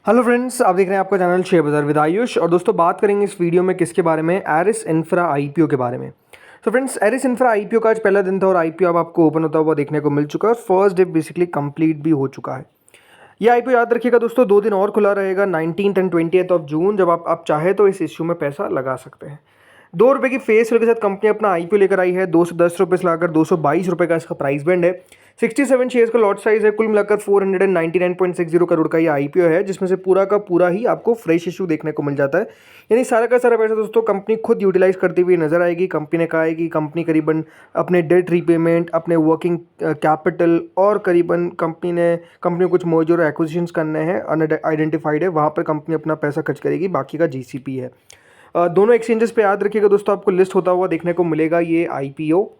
Hello friends, आप देख रहे हैं आपका चैनल शेयर बाजार विद आयुष। और दोस्तों बात करेंगे इस वीडियो में किसके बारे में, एरिस इंफ्रा आईपीओ के बारे में। तो फ्रेंड्स, एरिस इंफ्रा आईपीओ का आज पहला दिन था और आईपीओ अब आपको ओपन होता हुआ देखने को मिल चुका है और फर्स्ट डे बेसिकली कंप्लीट भी हो चुका है। ये आईपीओ याद रखिएगा दोस्तों, 2 दिन और खुला रहेगा 19 एंड 20 ऑफ जून, जब आप चाहे तो इस इश्यू में पैसा लगा सकते हैं। ₹2 की फेस वैल्यू के साथ कंपनी अपना आईपीओ लेकर आई है। ₹210 से लाकर ₹222 का इसका प्राइस बैंड है। 67 शेयर्स का लॉट साइज है। कुल मिलाकर 499.60 करोड़ का ये आईपीओ है, जिसमें से पूरा का पूरा ही आपको फ्रेश इशू देखने को मिल जाता है। यानी सारा का सारा पैसा दोस्तों कंपनी खुद यूटिलाइज करती हुई नजर आएगी। कंपनी ने कहा है कि कंपनी करीबन अपने डेट रीपेमेंट, अपने वर्किंग कैपिटल और करीबन कंपनी को कुछ मर्जर और एक्विजिशंस करने हैं, अनआइडेंटिफाइड है, वहाँ पर कंपनी अपना पैसा खर्च करेगी। बाकी का जीसीपी है। दोनों एक्सचेंजेस पे याद रखिएगा दोस्तों, आपको लिस्ट होता हुआ देखने को मिलेगा ये आईपीओ।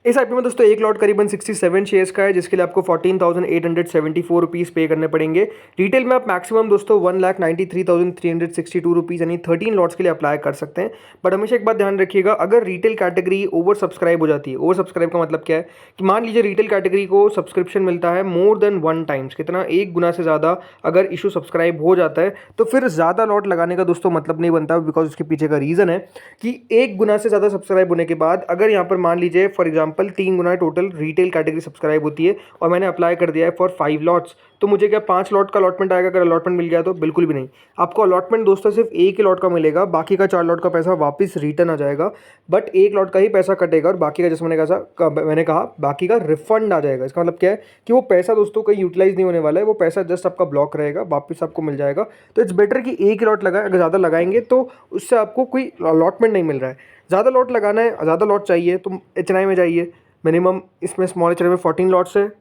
इस आईपीओ में दोस्तों एक लॉट करीबन 67 शेयर्स का है, जिसके लिए आपको 14,874 रुपीज़ पे करने पड़ेंगे। रिटेल में आप मैक्सिमम दोस्तों 1,93,362 रुपीज़ यानी 13 लॉट्स के लिए अप्लाई कर सकते हैं। बट हमेशा एक बात ध्यान रखिएगा, अगर रिटेल कैटेगरी ओवर सब्सक्राइब हो जाती है, ओवर सब्सक्राइब का मतलब क्या है कि मान लीजिए रिटेल कैटेगरी को सब्सक्रिप्शन मिलता है मोर देन 1 टाइम्स, कितना, 1 गुना से ज़्यादा अगर इशू सब्सक्राइब हो जाता है, तो फिर ज़्यादा लॉट लगाने का दोस्तों मतलब नहीं बनता। बिकॉज उसके पीछे का रीज़न है कि 1 गुना से ज़्यादा सब्सक्राइब होने के बाद अगर यहाँ पर मान लीजिए for example 3 Guna total retail category subscribe होती है और मैंने अप्लाई कर दिया है फॉर 5 लॉट्स, तो मुझे क्या 5 लॉट का अलॉटमेंट आएगा? अगर अलॉटमेंट मिल गया तो बिल्कुल भी नहीं। आपको अलॉटमेंट दोस्तों सिर्फ एक ही लॉट का मिलेगा, बाकी का 4 लॉट का पैसा वापस रिटर्न आ जाएगा। बट 1 लॉट का ही पैसा कटेगा और बाकी का, जैसे मैंने कहा बाकी का रिफंड आ जाएगा। इसका मतलब क्या है कि वो पैसा दोस्तों कहीं यूटिलाइज नहीं होने वाला है, वो पैसा जस्ट आपका ब्लॉक रहेगा, वापस आपको मिल जाएगा। तो इट्स बेटर कि एक ही लॉट लगाए। अगर ज़्यादा लगाएंगे तो उससे आपको कोई अलॉटमेंट नहीं मिल रहा है। ज़्यादा लॉट लगाना है, ज़्यादा लॉट चाहिए तो एचएनआई में जाइए। मिनिमम इसमें स्मॉल एचएनआई में 14 लॉट्स है,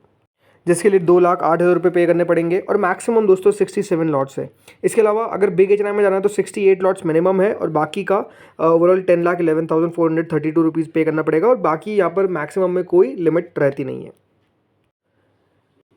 जिसके लिए 2,08,000 रुपये पे करने पड़ेंगे और मैक्सिमम दोस्तों 67 लॉट्स है। इसके अलावा अगर बिग एचएनआई में जाना है तो 68 लॉट्स मिनिमम है और बाकी का ओवरऑल 10,11,432 रुपीज़ पे करना पड़ेगा और बाकी यहाँ पर मैक्सिमम में कोई लिमिट रहती नहीं है।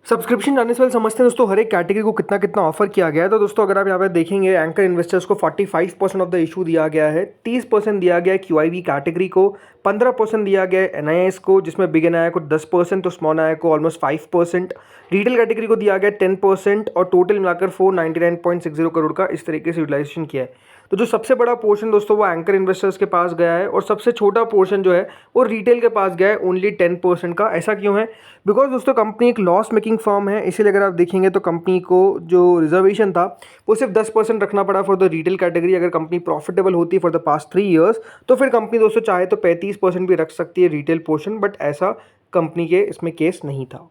सब्सक्रिप्शन जानने से पहले समझते हैं दोस्तों हर एक कैटेगरी को कितना कितना ऑफर किया गया है। तो दोस्तों अगर आप यहाँ पे देखेंगे, एंकर इन्वेस्टर्स को 45% ऑफ द इशू दिया गया है, 30% दिया गया है क्यूआईबी कैटेगरी को, 15% दिया गया है एनआईएस को, जिसमें बिग एनआईआई को 10%, तो स्मॉल एनआईआई को ऑलमोस्ट 5%, रिटेल कैटेगरी को दिया गया 10% और टोटल मिलाकर 499.60 करोड़ का इस तरीके से यूटिलाइजेशन किया है। तो जो सबसे बड़ा पोर्शन दोस्तों वो एंकर इन्वेस्टर्स के पास गया है और सबसे छोटा पोर्शन जो है वो रिटेल के पास गया है, ओनली 10% का। ऐसा क्यों है? बिकॉज दोस्तों कंपनी एक लॉस मेकिंग फर्म है, इसीलिए अगर आप देखेंगे तो कंपनी को जो रिजर्वेशन था वो सिर्फ 10% रखना पड़ा फॉर द रिटेल कैटेगरी। अगर कंपनी प्रॉफिटेबल होती फॉर द पास्ट 3 ईयर्स तो फिर कंपनी दोस्तों चाहे तो 35% भी रख सकती है रिटेल पोर्शन, बट ऐसा कंपनी के इसमें केस नहीं था।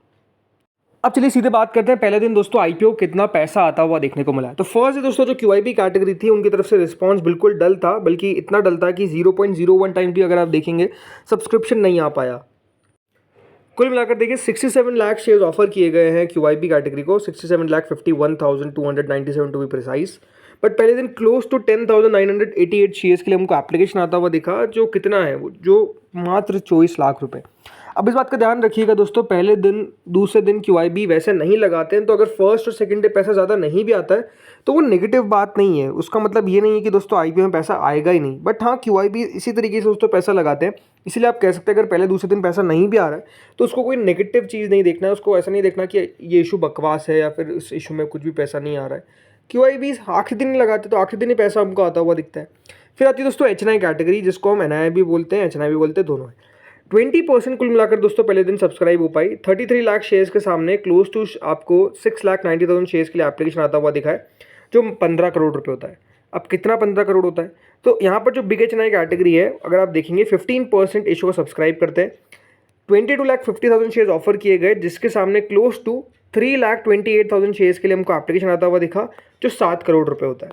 अब चलिए सीधे बात करते हैं पहले दिन दोस्तों आईपीओ कितना पैसा आता हुआ देखने को मिला। तो फर्स्ट दोस्तों जो क्यूआईबी कैटेगरी थी उनकी तरफ से रिस्पांस बिल्कुल डल था, बल्कि इतना डल था कि 0.01 टाइम भी अगर आप देखेंगे सब्सक्रिप्शन नहीं आ पाया। कुल मिलाकर देखिए 67 लाख शेयर्स ऑफर किए गए हैं क्यूआईबी कैटेगरी को, 67,51,297 टू बी प्रिसाइज। बट पहले दिन क्लोज टू 10,988 शेयर्स के लिए हमको एप्लीकेशन आता हुआ दिखा, जो कितना है वो, जो मात्र 24 लाख रुपए। अब इस बात का ध्यान रखिएगा दोस्तों, पहले दिन दूसरे दिन क्यूआईबी वैसे नहीं लगाते हैं, तो अगर फर्स्ट और सेकंड डे पैसा ज़्यादा नहीं भी आता है तो वो नेगेटिव बात नहीं है। उसका मतलब ये नहीं है कि दोस्तों आईपीओ में पैसा आएगा ही नहीं। बट हाँ, क्यूआईबी इसी तरीके से दोस्तों पैसा लगाते हैं, इसलिए आप कह सकते हैं अगर पहले दूसरे दिन पैसा नहीं भी आ रहा है तो उसको कोई नेगेटिव चीज़ नहीं देखना है। उसको ऐसा नहीं देखना कि ये इशू बकवास है या फिर इस इशू में कुछ भी पैसा नहीं आ रहा है। क्यूआईबी आखिरी दिन नहीं लगाते तो आखिरी दिन ही पैसा हमको आता हुआ दिखता है। फिर आती है दोस्तों एचएनआई कैटेगरी, जिसको हम एनआई भी बोलते हैं, एचएनआई भी बोलते हैं, दोनों है। 20% कुल मिलाकर दोस्तों पहले दिन सब्सक्राइब हो पाई। 33 लाख शेयर्स के सामने क्लोज टू आपको 6,90,000 शेयर्स के लिए एप्लीकेशन आता हुआ दिखा है, जो 15 करोड़ रुपए होता है। अब कितना 15 करोड़ होता है? तो यहाँ पर जो बिग एचएनआई कैटेगरी है, अगर आप देखेंगे 15% इशू को सब्सक्राइब करते हैं। 22,50,000 शेयर्स ऑफर किए गए, जिसके सामने क्लोज टू 3,28,000 शेयर्स के लिए हमको एप्लीकेशन आता हुआ दिखा, जो 7 करोड़ रुपए होता है।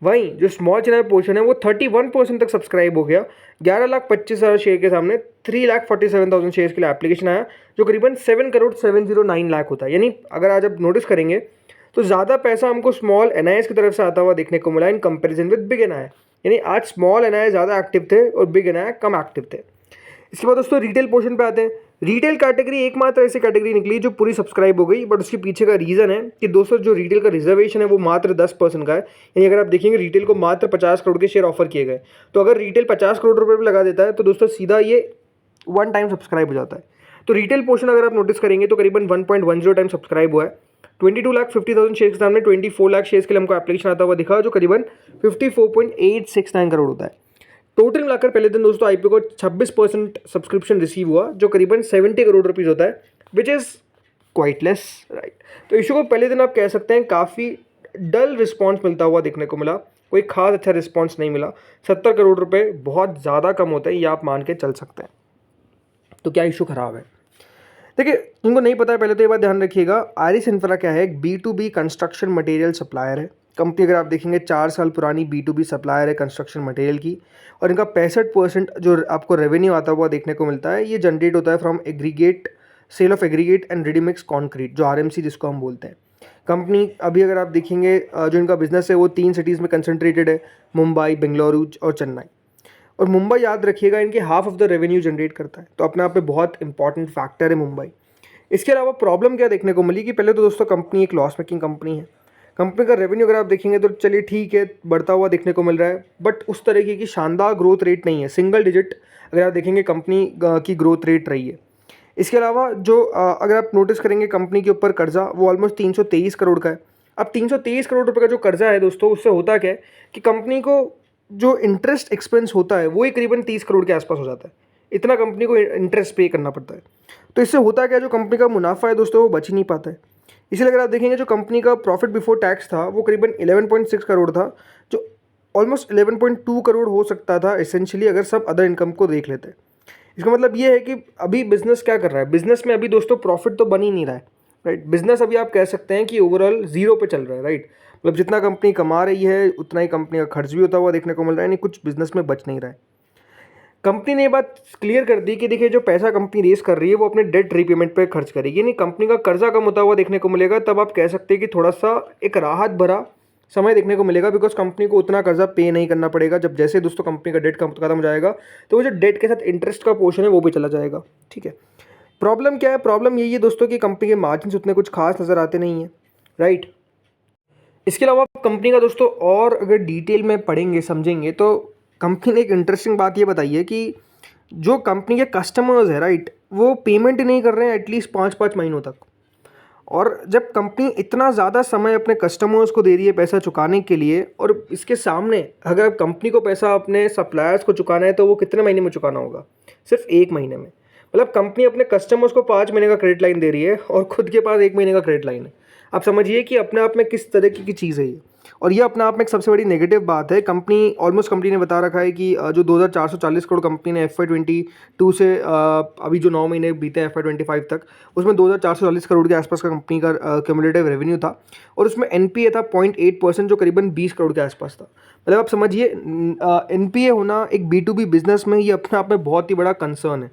वहीं जो स्मॉल चैनल पोर्शन है वो 31% तक सब्सक्राइब हो गया। 11,25,000 शेयर के सामने 3,47,000 शेयर्स के लिए एप्लीकेशन आया, जो करीबन 7,709 लाख होता है। यानी अगर आज आप नोटिस करेंगे तो ज़्यादा पैसा हमको स्मॉल एनआईएस की तरफ से आता हुआ देखने को मिला in comparison with big NI. यानी आज स्मॉल एनआई ज़्यादा एक्टिव थे और बिग एनआई कम एक्टिव थे। इसके बाद दोस्तों रिटेल पोर्शन पे आते हैं। रिटेल कैटेगरी एकमात्र ऐसी कैटेगरी निकली जो पूरी सब्सक्राइब हो गई, बट उसके पीछे का रीज़न है कि दोस्तों जो रिटेल का रिजर्वेशन है वो मात्र 10% का है। यानी अगर आप देखेंगे रिटेल को मात्र 50 करोड़ के शेयर ऑफर किए गए, तो अगर रिटेल 50 करोड़ रुपए भी लगा देता है तो दोस्तों सीधा ये 1 टाइम सब्सक्राइब हो जाता है। तो रिटेल पोर्शन अगर आप नोटिस करेंगे तो करीबन 1.10 टाइम सब्सक्राइब हुआ है। 22,50,000 शेयर के सामने 24 लाख शेयर्स के लिए हमको एप्लीकेशन आता हुआ दिखा, जो करीबन 54.869 करोड़ होता है। टोटल मिलाकर पहले दिन दोस्तों आईपीओ को 26% सब्सक्रिप्शन रिसीव हुआ, जो करीबन 70 करोड़ रुपीज़ होता है, which is quite less, right. तो इशू को पहले दिन आप कह सकते हैं काफ़ी डल रिस्पॉन्स मिलता हुआ देखने को मिला, कोई खास अच्छा रिस्पॉन्स नहीं मिला। 70 करोड़ रुपए बहुत ज़्यादा कम होते हैं, ये आप मान के चल सकते हैं। तो क्या इशू ख़राब है? देखिए, जिनको नहीं पता है पहले तो ये बात ध्यान रखिएगा, आरिस इंफ्रा क्या है, एक B2B कंस्ट्रक्शन मटेरियल सप्लायर है। कंपनी अगर आप देखेंगे 4 साल पुरानी B2B सप्लायर है कंस्ट्रक्शन मटेरियल की, और इनका 65% जो आपको रेवेन्यू आता हुआ देखने को मिलता है, ये जनरेट होता है from aggregate sale of aggregate and ready mix concrete, जो RMC जिसको हम बोलते हैं। कंपनी अभी अगर आप देखेंगे जो इनका बिजनेस है वो 3 सिटीज़ में कंसंट्रेटेड है, मुंबई, बेंगलुरु और चेन्नई। और मुंबई याद रखिएगा इनके half of the revenue generate करता है, तो अपने आप में बहुत इंपॉर्टेंट फैक्टर है मुंबई। इसके अलावा प्रॉब्लम क्या देखने को मिली कि पहले तो दोस्तों कंपनी एक लॉस मेकिंग कंपनी है। कंपनी का रेवेन्यू अगर आप देखेंगे तो चलिए ठीक है, बढ़ता हुआ देखने को मिल रहा है, बट उस तरीके की शानदार ग्रोथ रेट नहीं है। सिंगल डिजिट अगर आप देखेंगे कंपनी की ग्रोथ रेट रही है। इसके अलावा जो अगर आप नोटिस करेंगे कंपनी के ऊपर कर्जा वो ऑलमोस्ट 323 करोड़ का है। अब 323 करोड़ रुपए का जो कर्जा है दोस्तों, उससे होता क्या है कि कंपनी को जो इंटरेस्ट एक्सपेंस होता है वो ही करीबन 30 करोड़ के आसपास हो जाता है। इतना कंपनी को इंटरेस्ट पे करना पड़ता है। तो इससे होता क्या, जो कंपनी का मुनाफा है दोस्तों वो बच ही नहीं पाता है। इसलिए अगर आप देखेंगे जो कंपनी का प्रॉफिट बिफोर टैक्स था वो करीबन 11.6 करोड़ था, जो ऑलमोस्ट 11.2 करोड़ हो सकता था एसेंशियली अगर सब अदर इनकम को देख लेते हैं। इसका मतलब ये है कि अभी बिजनेस क्या कर रहा है, बिजनेस में अभी दोस्तों प्रॉफिट तो बन ही नहीं रहा है, राइट। बिजनेस अभी आप कह सकते हैं कि ओवरऑल जीरो पे चल रहा है, राइट। मतलब जितना कंपनी कमा रही है उतना ही कंपनी का खर्च भी होता हुआ देखने को मिल रहा है, नहीं कुछ बिजनेस में बच नहीं रहा है। कंपनी ने ये बात क्लियर कर दी कि देखिए जो पैसा कंपनी रेस कर रही है वो अपने डेट रीपेमेंट पे खर्च करेगी, नहीं कंपनी का कर्जा कम होता हुआ देखने को मिलेगा। तब आप कह सकते हैं कि थोड़ा सा एक राहत भरा समय देखने को मिलेगा, बिकॉज कंपनी को उतना कर्जा पे नहीं करना पड़ेगा। जब जैसे दोस्तों कंपनी का डेट खत्म हो जाएगा तो वो जो डेट के साथ इंटरेस्ट का पोर्शन है वो भी चला जाएगा, ठीक है। प्रॉब्लम क्या है, प्रॉब्लम यही है दोस्तों कि कंपनी के मार्जिन उतने कुछ खास नज़र आते नहीं हैं, राइट। इसके अलावा कंपनी का दोस्तों और अगर डिटेल में पढ़ेंगे समझेंगे तो कंपनी ने एक इंटरेस्टिंग बात ये बताई है कि जो कंपनी के कस्टमर्स है, राइट, वो पेमेंट नहीं कर रहे हैं एटलीस्ट 5-5 महीनों तक। और जब कंपनी इतना ज़्यादा समय अपने कस्टमर्स को दे रही है पैसा चुकाने के लिए, और इसके सामने अगर कंपनी को पैसा अपने सप्लायर्स को चुकाना है तो वो कितने महीने में चुकाना होगा, सिर्फ 1 महीने में। मतलब कंपनी अपने कस्टमर्स को 5 महीने का क्रेडिट लाइन दे रही है और खुद के पास 1 महीने का क्रेडिट लाइन है। आप समझिए कि अपने आप में किस तरीके की चीज़ है ये, और ये अपने आप में एक सबसे बड़ी नेगेटिव बात है। कंपनी ने बता रखा है कि जो 2,440 करोड़ कंपनी ने FY22 से अभी जो 9 महीने बीते हैं FY25 तक, उसमें 2,440 करोड़ के आसपास का कंपनी का क्यूमुलेटिव रेवेन्यू था, और उसमें NPA था 0.8%, जो करीबन 20 करोड़ के आसपास था। मतलब आप समझिए NPA होना एक B2B बिजनेस में ये अपने आप में बहुत ही बड़ा कंसर्न है।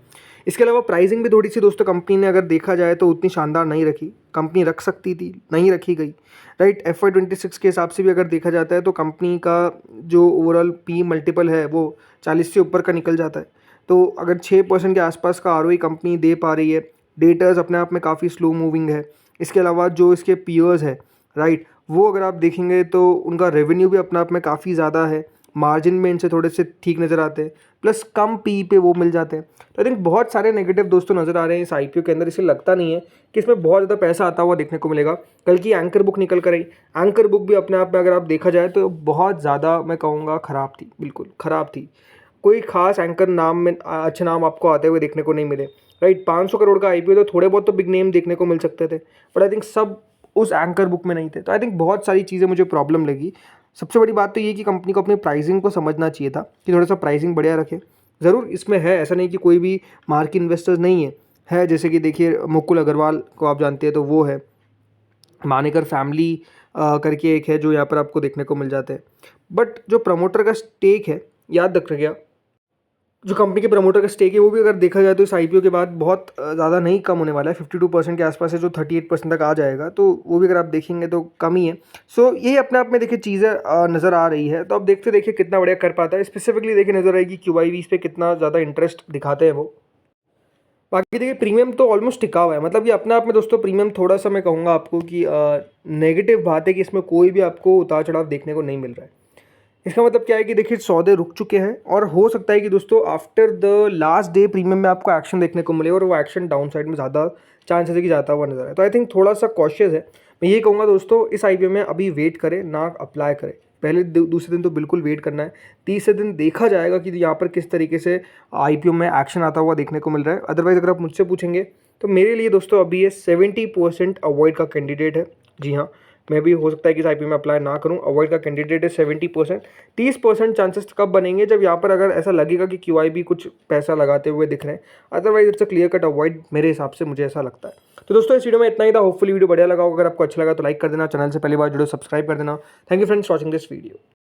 इसके अलावा प्राइसिंग भी थोड़ी सी दोस्तों कंपनी ने अगर देखा जाए तो उतनी शानदार नहीं रखी। कंपनी रख सकती थी, नहीं रखी गई, राइट। FY26 के हिसाब से भी अगर देखा जाता है तो कंपनी का जो ओवरऑल P मल्टीपल है वो 40 से ऊपर का निकल जाता है। तो अगर 6% के आसपास का ROE कंपनी दे पा रही है, डेटर्स अपने आप में काफ़ी स्लो मूविंग है। इसके अलावा जो इसके पीयर्स है, राइट, वो अगर आप देखेंगे तो उनका रेवेन्यू भी अपने आप में काफ़ी ज़्यादा है, मार्जिन में इनसे थोड़े से ठीक नज़र आते हैं, प्लस कम पी पे वो मिल जाते हैं। तो आई थिंक बहुत सारे नेगेटिव दोस्तों नज़र आ रहे हैं इस IPO के अंदर। इसलिए लगता नहीं है कि इसमें बहुत ज़्यादा पैसा आता हुआ देखने को मिलेगा। कल की एंकर बुक निकल कर आई, एंकर बुक भी अपने आप में अगर आप देखा जाए तो बहुत ज़्यादा मैं कहूँगा ख़राब थी, बिल्कुल ख़राब थी। कोई खास एंकर नाम में अच्छे नाम आपको आते हुए देखने को नहीं मिले, राइट। 500 करोड़ का IPO तो थोड़े बहुत तो बिग नेम देखने को मिल सकते थे, बट आई थिंक सब उस एंकर बुक में नहीं थे। तो आई थिंक बहुत सारी चीज़ें मुझे प्रॉब्लम लगी। सबसे बड़ी बात तो ये कि कंपनी को अपनी प्राइसिंग को समझना चाहिए था कि थोड़ा सा प्राइसिंग बढ़िया रखे। ज़रूर इसमें है, ऐसा नहीं कि कोई भी मार्केट इन्वेस्टर्स नहीं है जैसे कि देखिए मुकुल अग्रवाल को आप जानते हैं तो वो है, मानेकर फैमिली करके एक है जो यहाँ पर आपको देखने को मिल जाते हैं। बट जो प्रमोटर का स्टेक है, याद रख गया, जो कंपनी के प्रमोटर का स्टेक है वो भी अगर देखा जाए तो इस IPO के बाद बहुत ज़्यादा नहीं कम होने वाला है। 52% के आसपास है, जो 38% तक आ जाएगा, तो वो भी अगर आप देखेंगे तो कम ही है। सो यही अपने आप में देखिए चीज़ें नज़र आ रही है। तो अब देखते देखिए कितना बढ़िया कर पाता है। स्पेसिफिकली देखिए नज़र आएगी QIV पे कितना ज़्यादा इंटरेस्ट दिखाते हैं वो। बाकी देखिए प्रीमियम तो ऑलमोस्ट टिका हुआ है। मतलब ये अपने आप में दोस्तों प्रीमियम थोड़ा सा मैं कहूँगा आपको कि नेगेटिव बात है कि इसमें कोई भी आपको उतार चढ़ाव देखने को नहीं मिल रहा है। इसका मतलब क्या है कि देखिए सौदे रुक चुके हैं और हो सकता है कि दोस्तों after the last day premium में आपको एक्शन देखने को मिले और वो एक्शन डाउन साइड में ज़्यादा चांसेस है कि जाता हुआ नजर है। तो आई थिंक थोड़ा सा कॉशियस है। मैं ये कहूँगा दोस्तों इस आईपीओ में अभी वेट करें ना अप्लाई करें। पहले दूसरे दिन तो बिल्कुल वेट करना है, तीसरे दिन देखा जाएगा कि यहाँ पर किस तरीके से आईपीओ में एक्शन आता हुआ देखने को मिल रहा है। अदरवाइज अगर आप मुझसे पूछेंगे तो मेरे लिए दोस्तों अभी ये 70% अवॉइड का कैंडिडेट है। जी हाँ, मैं भी हो सकता है कि इस आईपीओ में अप्लाई ना करूं। अवॉइड का कैंडिडेट है 70%। 30% चांसेस कब बनेंगे, जब यहाँ पर अगर ऐसा लगेगा कि क्यूआईबी कुछ पैसा लगाते हुए दिख रहे हैं। Otherwise it's a clear cut avoid मेरे हिसाब से, मुझे ऐसा लगता है। तो दोस्तों इस वीडियो में इतना ही था। होपफुली वीडियो बढ़िया लगा होगा। अगर आपको अच्छा लगा तो लाइक कर देना, चैनल से पहली बार जुड़े सब्सक्राइब कर देना। Thank you friends watching this video.